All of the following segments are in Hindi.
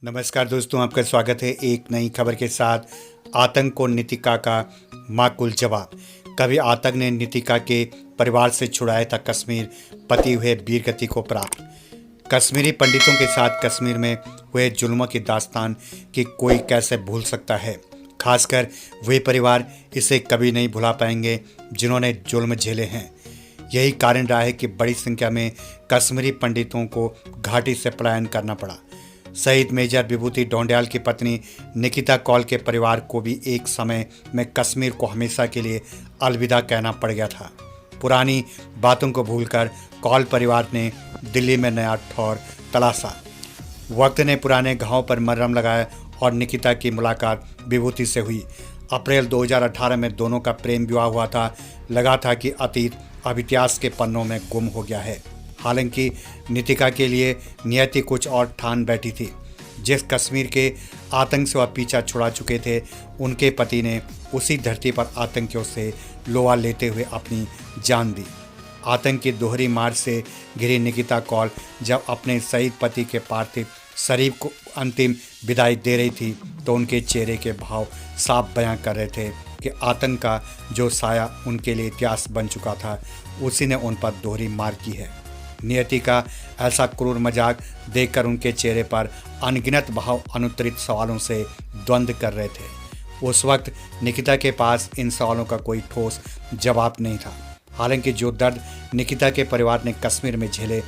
नमस्कार दोस्तों, आपका स्वागत है एक नई खबर के साथ। आतंक को नितिका का माकूल जवाब। कभी आतंक ने नितिका के परिवार से छुड़ाया था कश्मीर, पति हुए वीरगति को प्राप्त। कश्मीरी पंडितों के साथ कश्मीर में हुए जुल्मों की दास्तान कि कोई कैसे भूल सकता है। खासकर वे परिवार इसे कभी नहीं भुला पाएंगे जिन्होंने जुल्म झेले हैं। यही कारण रहा है कि बड़ी संख्या में कश्मीरी पंडितों को घाटी से पलायन करना पड़ा। शहीद मेजर विभूति ढोंडियाल की पत्नी निकिता कौल के परिवार को भी एक समय में कश्मीर को हमेशा के लिए अलविदा कहना पड़ गया था। पुरानी बातों को भूलकर कौल परिवार ने दिल्ली में नया ठौर तलाशा। वक्त ने पुराने घावों पर मरहम लगाया और निकिता की मुलाकात विभूति से हुई। अप्रैल 2018 में दोनों का प्रेम विवाह हुआ था। लगा था कि अतीत अब इतिहास के पन्नों में गुम हो गया है। हालांकि नितिका के लिए नियति कुछ और ठान बैठी थी। जिस कश्मीर के आतंक से वह पीछा छुड़ा चुके थे, उनके पति ने उसी धरती पर आतंकियों से लोहा लेते हुए अपनी जान दी। आतंक की दोहरी मार से घिरी निकिता कौल जब अपने शहीद पति के पार्थिव शरीर को अंतिम विदाई दे रही थी तो उनके चेहरे के भाव साफ बयां कर रहे थे कि आतंक का जो साया उनके लिए इतिहास बन चुका था, उसी ने उन पर दोहरी मार की है। नियति का ऐसा क्रूर मजाक देखकर उनके चेहरे पर अनगिनत भाव अनुत्तरित सवालों से द्वंद्व कर रहे थे। उस वक्त निकिता के पास इन सवालों का कोई ठोस जवाब नहीं था। हालांकि जो दर्द निकिता के परिवार ने कश्मीर में झेले,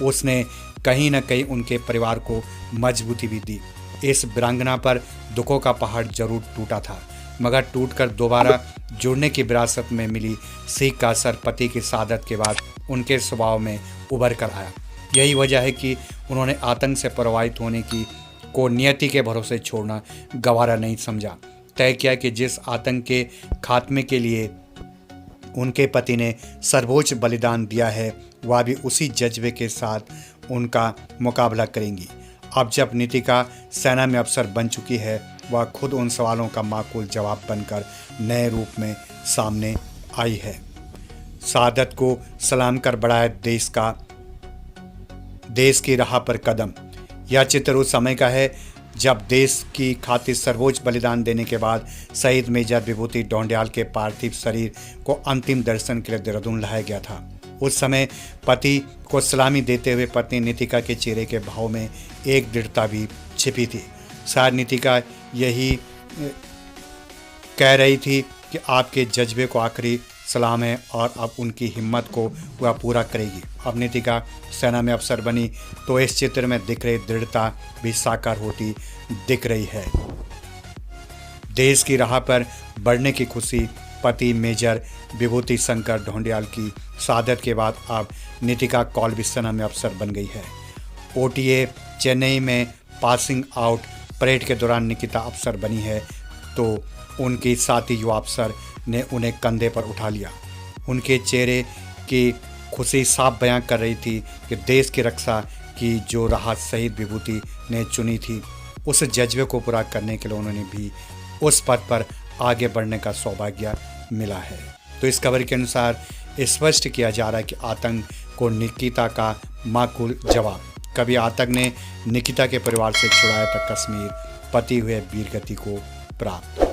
उसने कहीं न कहीं उनके परिवार को मजबूती भी दी। इस वीरांगना पर दुखों का पहाड़ जरूर टूटा था, मगर टूटकर दोबारा जुड़ने की विरासत में मिली सीख का असर पति की शहादत के बाद उनके स्वभाव में उभर कर आया। यही वजह है कि उन्होंने आतंक से प्रभावित होने की को नियति के भरोसे छोड़ना गवारा नहीं समझा। तय किया कि जिस आतंक के खात्मे के लिए उनके पति ने सर्वोच्च बलिदान दिया है, वह भी उसी जज्बे के साथ उनका मुकाबला करेंगी। अब जब नितिका सेना में अफसर बन चुकी है, वह खुद उन सवालों का माकूल जवाब बनकर नए रूप में सामने आई है। शहादत को सलाम कर बढ़ाया देश की राह पर कदम। यह चित्र उस समय का है जब देश की खातिर सर्वोच्च बलिदान देने के बाद शहीद मेजर विभूति ढोंडियाल के पार्थिव शरीर को अंतिम दर्शन के लिए देहरादून लाया गया था। उस समय पति को सलामी देते हुए पत्नी नितिका के चेहरे के भाव में एक दृढ़ता भी छिपी थी। शायद नितिका यही कह रही थी कि आपके जज्बे को आखिरी सलाम है और अब उनकी हिम्मत को वह पूरा करेगी। अब नितिका सेना में अफसर बनी तो इस चित्र में दिख रही दृढ़ता भी साकार होती दिख रही है। देश की राह पर बढ़ने की खुशी पति मेजर विभूति शंकर ढोंडियाल की शहादत के बाद अब नितिका कौल भी सेना में अफसर बन गई है। ओटीए चेन्नई में पासिंग आउट परेड के दौरान निकिता अफसर बनी है तो उनकी साथी युवा अफसर ने उन्हें कंधे पर उठा लिया। उनके चेहरे की खुशी साफ बयां कर रही थी कि देश की रक्षा की जो राह शहीद विभूति ने चुनी थी, उस जज्बे को पूरा करने के लिए उन्होंने भी उस पथ पर आगे बढ़ने का सौभाग्य मिला है। तो इस खबर के अनुसार स्पष्ट किया जा रहा है कि आतंक को निकिता का माकूल जवाब। कभी आतंक ने निकिता के परिवार से छुड़ाया था कश्मीर, पति हुए वीरगति को प्राप्त।